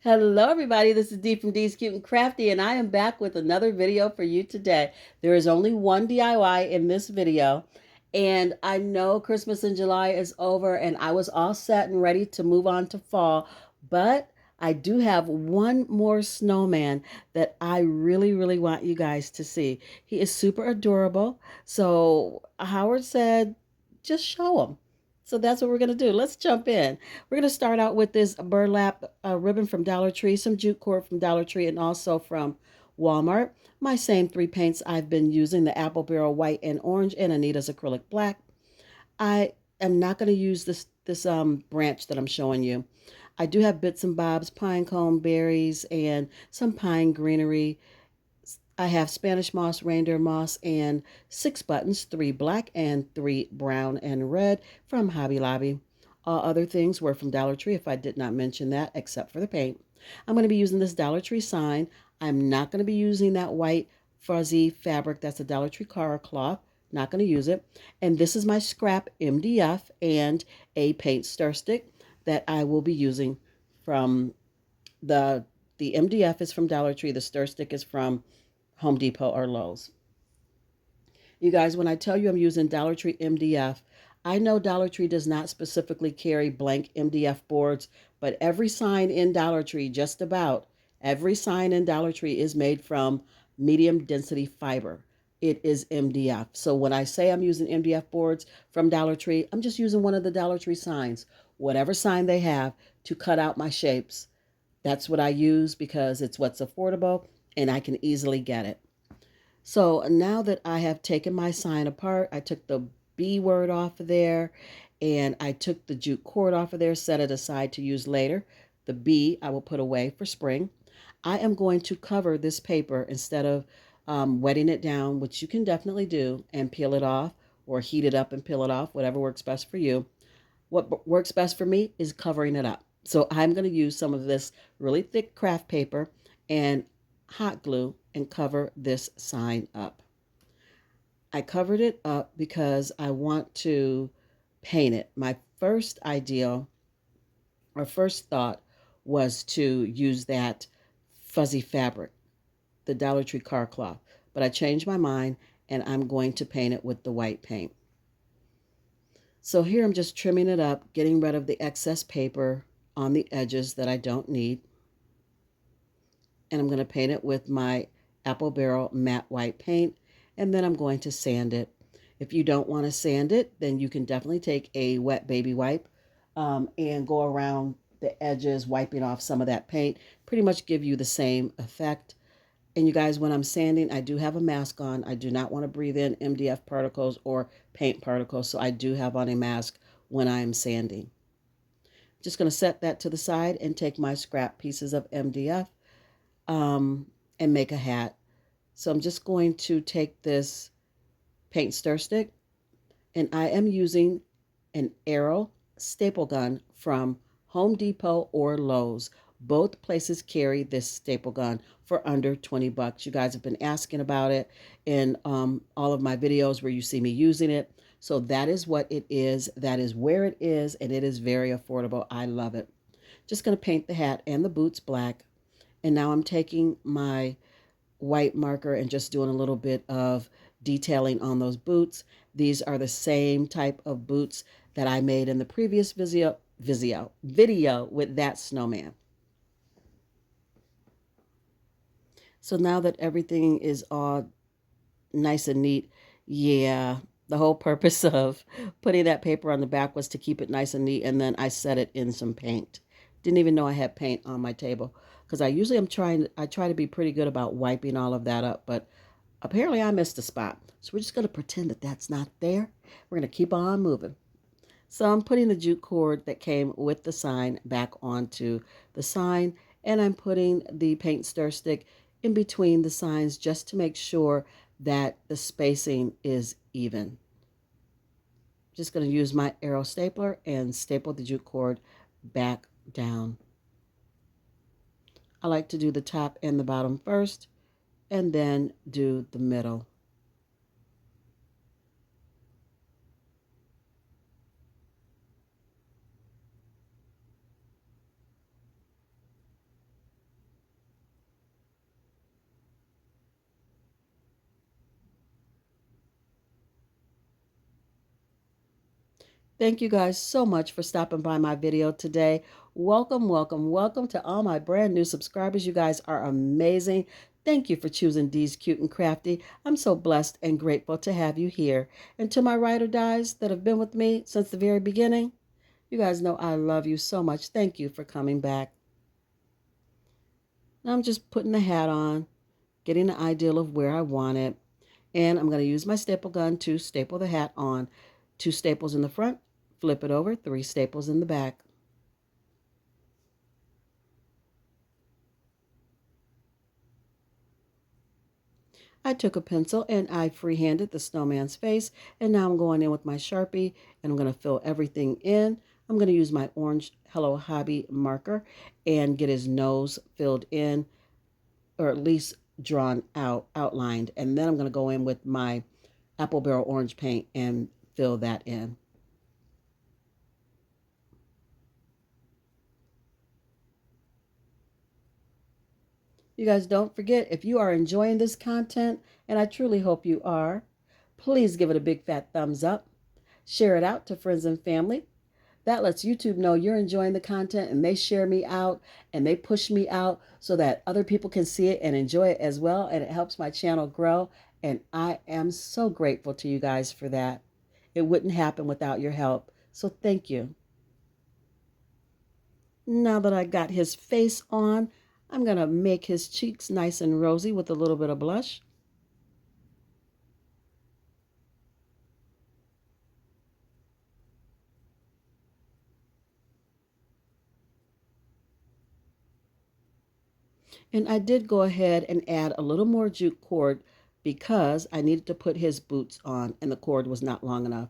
Hello, everybody. This is Dee from Dee's Cute and Crafty, and I am back with another video for you today. There is only one DIY in this video, and I know Christmas in July is over, and I was all set and ready to move on to fall, but I do have one more snowman that I really want you guys to see. He is super adorable, so Howard said, just show him. So that's what we're going to do. Let's jump in. We're going to start out with this burlap ribbon from Dollar Tree, some jute cord from Dollar Tree, and also from Walmart. My same three paints I've been using, the Apple Barrel White and Orange, and Anita's Acrylic Black. I am not going to use this branch that I'm showing you. I do have bits and bobs, pine cone berries, and some pine greenery. I have Spanish moss, reindeer moss, and 6 buttons, 3 black and 3 brown and red from Hobby Lobby. All other things were from Dollar Tree, if I did not mention that, except for the paint. I'm going to be using this Dollar Tree sign. I'm not going to be using that white fuzzy fabric. That's a Dollar Tree Cara cloth. Not going to use it. And this is my scrap MDF and a paint stir stick that I will be using from the the MDF is from Dollar Tree. The stir stick is from Home Depot or Lowe's. You guys, when I tell you I'm using Dollar Tree MDF, I know Dollar Tree does not specifically carry blank MDF boards, but every sign in Dollar Tree, just about every sign in Dollar Tree is made from medium density fiber. It is MDF. So when I say I'm using MDF boards from Dollar Tree, I'm just using one of the Dollar Tree signs, whatever sign they have to cut out my shapes. That's what I use because it's what's affordable and I can easily get it. So now that I have taken my sign apart, I took the B word off of there and I took the jute cord off of there, set it aside to use later. The B I will put away for spring. I am going to cover this paper instead of wetting it down, which you can definitely do, and peel it off or heat it up and peel it off, whatever works best for you. What works best for me is covering it up. So I'm going to use some of this really thick craft paper and hot glue and cover this sign up. I covered it up because I want to paint it. My first idea or first thought was to use that fuzzy fabric, the Dollar Tree car cloth, but I changed my mind and I'm going to paint it with the white paint. So here I'm just trimming it up, getting rid of the excess paper on the edges that I don't need. And I'm going to paint it with my Apple Barrel matte white paint, and then I'm going to sand it. If you don't want to sand it, then you can definitely take a wet baby wipe and go around the edges, wiping off some of that paint. Pretty much give you the same effect. And you guys, when I'm sanding, I do have a mask on. I do not want to breathe in MDF particles or paint particles, so I do have on a mask when I'm sanding. Just going to set that to the side and take my scrap pieces of MDF and make a hat. So I'm just going to take this paint stir stick, and I am using an arrow staple gun from Home Depot or Lowe's. Both places carry this staple gun for under 20 bucks. You guys have been asking about it in all of my videos where you see me using it. So that is what it is. That is where it is, and it is very affordable. I love it. Just going to paint the hat and the boots black. And now I'm taking my white marker and just doing a little bit of detailing on those boots. These are the same type of boots that I made in the previous video with that snowman. So now that everything is all nice and neat, yeah, the whole purpose of putting that paper on the back was to keep it nice and neat, and then I set it in some paint. Didn't even know I had paint on my table because I try to be pretty good about wiping all of that up, but apparently I missed a spot. So we're just going to pretend that that's not there. We're going to keep on moving. So I'm putting the jute cord that came with the sign back onto the sign, and I'm putting the paint stir stick in between the signs just to make sure that the spacing is even. Just going to use my arrow stapler and staple the jute cord back down. I like to do the top and the bottom first and then do the middle. Thank you guys so much for stopping by my video today. Welcome, welcome, welcome to all my brand new subscribers. You guys are amazing. Thank you for choosing D's Cute and Crafty. I'm so blessed and grateful to have you here. And to my ride or dies that have been with me since the very beginning, you guys know I love you so much. Thank you for coming back. Now I'm just putting the hat on, getting the ideal of where I want it. And I'm going to use my staple gun to staple the hat on. 2 staples in the front, flip it over, 3 staples in the back. I took a pencil and I freehanded the snowman's face, and now I'm going in with my Sharpie and I'm going to fill everything in. I'm going to use my orange Hello Hobby marker and get his nose filled in, or at least drawn out, outlined. And then I'm going to go in with my apple barrel orange paint and fill that in. You guys don't forget, if you are enjoying this content, and I truly hope you are, please give it a big fat thumbs up. Share it out to friends and family. That lets YouTube know you're enjoying the content, and they share me out and they push me out so that other people can see it and enjoy it as well. And it helps my channel grow. And I am so grateful to you guys for that. It wouldn't happen without your help. So thank you. Now that I got his face on, I'm going to make his cheeks nice and rosy with a little bit of blush. And I did go ahead and add a little more jute cord because I needed to put his boots on and the cord was not long enough.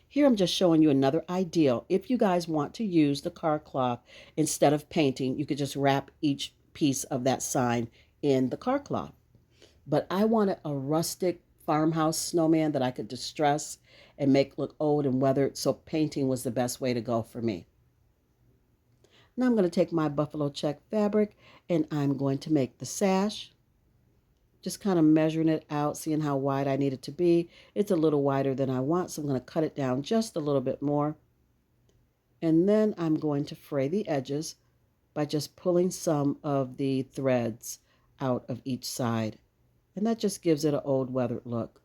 Here I'm just showing you another ideal. If you guys want to use the car cloth instead of painting, you could just wrap each piece of that sign in the car cloth. But I wanted a rustic farmhouse snowman that I could distress and make look old and weathered, so painting was the best way to go for me. Now I'm going to take my buffalo check fabric and I'm going to make the sash. Just kind of measuring it out, seeing how wide I need it to be. It's a little wider than I want, so I'm going to cut it down just a little bit more. And then I'm going to fray the edges by just pulling some of the threads out of each side. And that just gives it an old weathered look.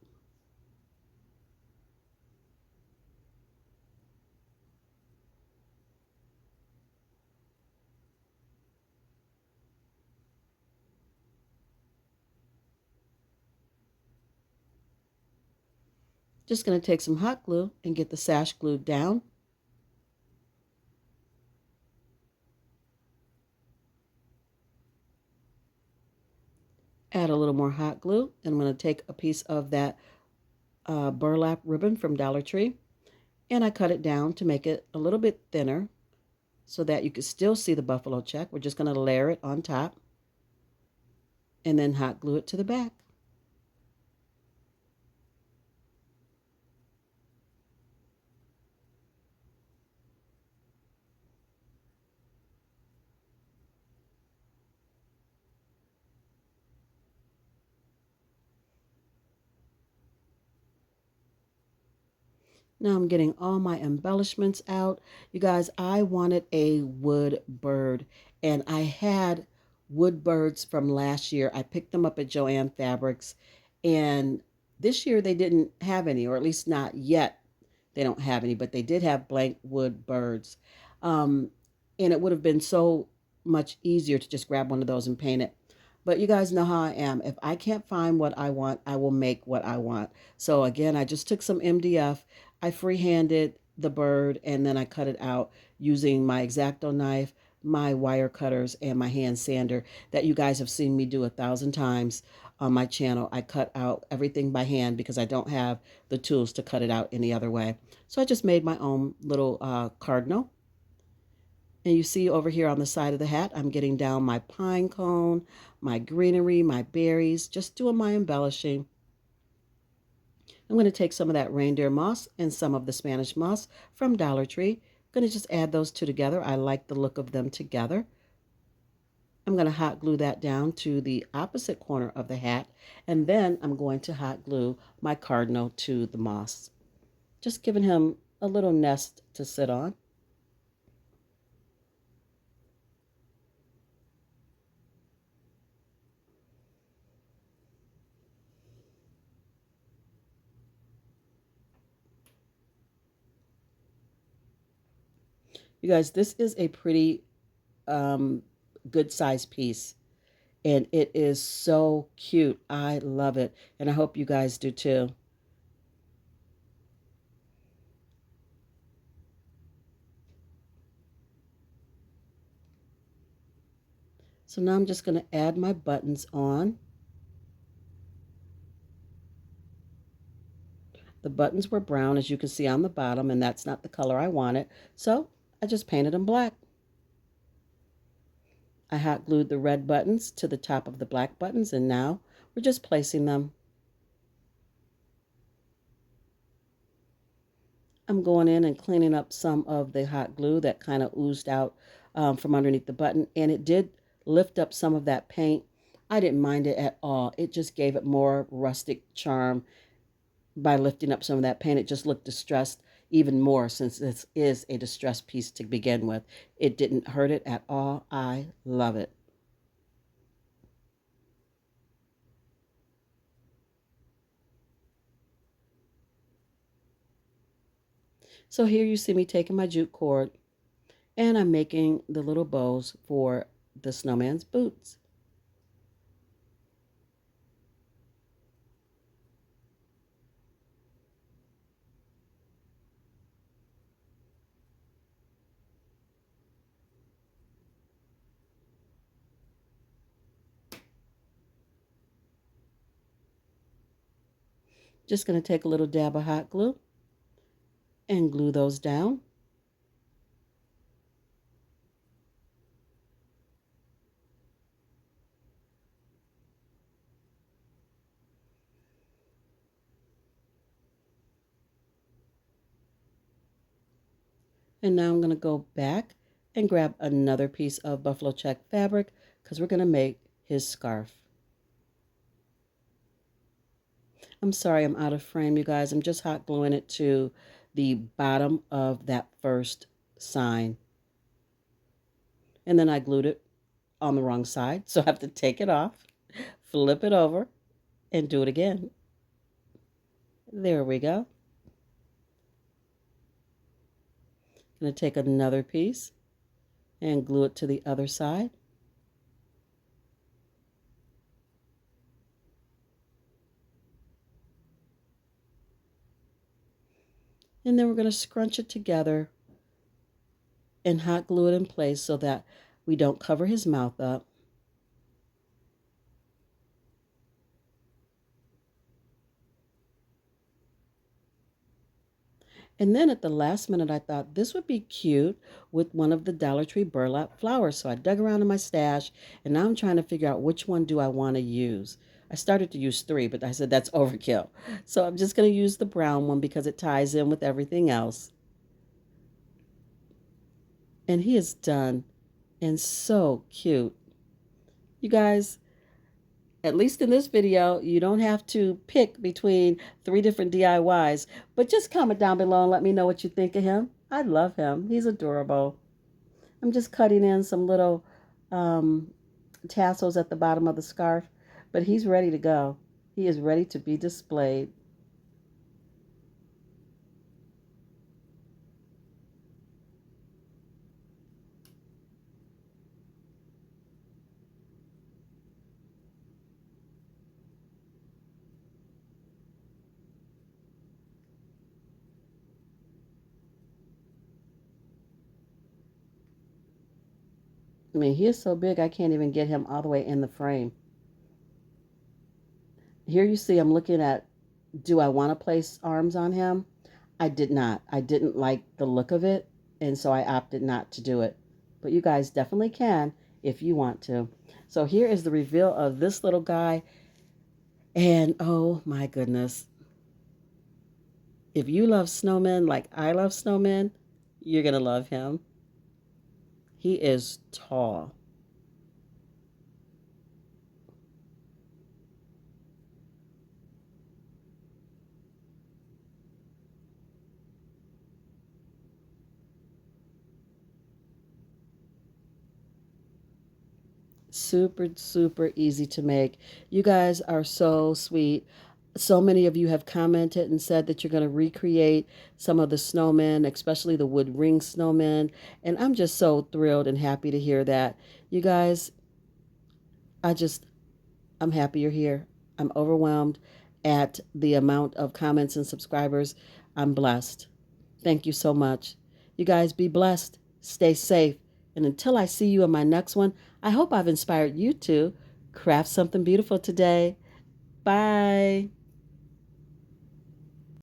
Just going to take some hot glue and get the sash glued down. Add a little more hot glue, and I'm going to take a piece of that burlap ribbon from Dollar Tree, and I cut it down to make it a little bit thinner so that you can still see the buffalo check. We're just going to layer it on top and then hot glue it to the back. Now I'm getting all my embellishments out. You guys, I wanted a wood bird, and I had wood birds from last year. I picked them up at Joann Fabrics, and this year they didn't have any, or at least not yet. They don't have any, but they did have blank wood birds. And it would have been so much easier to just grab one of those and paint it. But you guys know how I am. If I can't find what I want, I will make what I want. So again, I just took some MDF. I freehanded the bird and then I cut it out using my X-Acto knife, my wire cutters, and my hand sander that you guys have seen me do 1,000 times on my channel. I cut out everything by hand because I don't have the tools to cut it out any other way. So I just made my own little cardinal. And you see over here on the side of the hat, I'm getting down my pine cone, my greenery, my berries, just doing my embellishing. I'm going to take some of that reindeer moss and some of the Spanish moss from Dollar Tree. I'm going to just add those two together. I like the look of them together. I'm going to hot glue that down to the opposite corner of the hat. And then I'm going to hot glue my cardinal to the moss. Just giving him a little nest to sit on. You guys, this is a pretty good size piece, and it is so cute. I love it, and I hope you guys do too. So now I'm just going to add my buttons on. The buttons were brown, as you can see on the bottom, and that's not the color I wanted, so I just painted them black. I hot glued the red buttons to the top of the black buttons, and now we're just placing them. I'm going in and cleaning up some of the hot glue that kind of oozed out from underneath the button, and it did lift up some of that paint. I didn't mind it at all. It just gave it more rustic charm by lifting up some of that paint. It just looked distressed even more, since this is a distressed piece to begin with. It didn't hurt it at all. I love it. So here you see me taking my jute cord, and I'm making the little bows for the snowman's boots. Just going to take a little dab of hot glue and glue those down. And now I'm going to go back and grab another piece of buffalo check fabric, because we're going to make his scarf. I'm sorry I'm out of frame, you guys. I'm just hot gluing it to the bottom of that first sign. And then I glued it on the wrong side, so I have to take it off, flip it over, and do it again. There we go. I'm going to take another piece and glue it to the other side. And then we're going to scrunch it together and hot glue it in place so that we don't cover his mouth up. And then at the last minute, I thought this would be cute with one of the Dollar Tree burlap flowers. So I dug around in my stash, and now I'm trying to figure out which one do I want to use. I started to use 3, but I said that's overkill. So I'm just going to use the brown one because it ties in with everything else. And he is done and so cute. You guys, at least in this video, you don't have to pick between 3 different DIYs, but just comment down below and let me know what you think of him. I love him. He's adorable. I'm just cutting in some little tassels at the bottom of the scarf, but he's ready to go. He is ready to be displayed. I mean, he is so big I can't even get him all the way in the frame. Here you see I'm looking at, do I want to place arms on him? I did not. I didn't like the look of it, and so I opted not to do it. But you guys definitely can if you want to. So here is the reveal of this little guy, and oh my goodness. If you love snowmen like I love snowmen, you're going to love him. He is tall. Super, super easy to make. You guys are so sweet. So many of you have commented and said that you're going to recreate some of the snowmen, especially the wood ring snowmen. And I'm just so thrilled and happy to hear that. You guys, I just, I'm happy you're here. I'm overwhelmed at the amount of comments and subscribers. I'm blessed. Thank you so much. You guys be blessed. Stay safe. And until I see you in my next one, I hope I've inspired you to craft something beautiful today. Bye.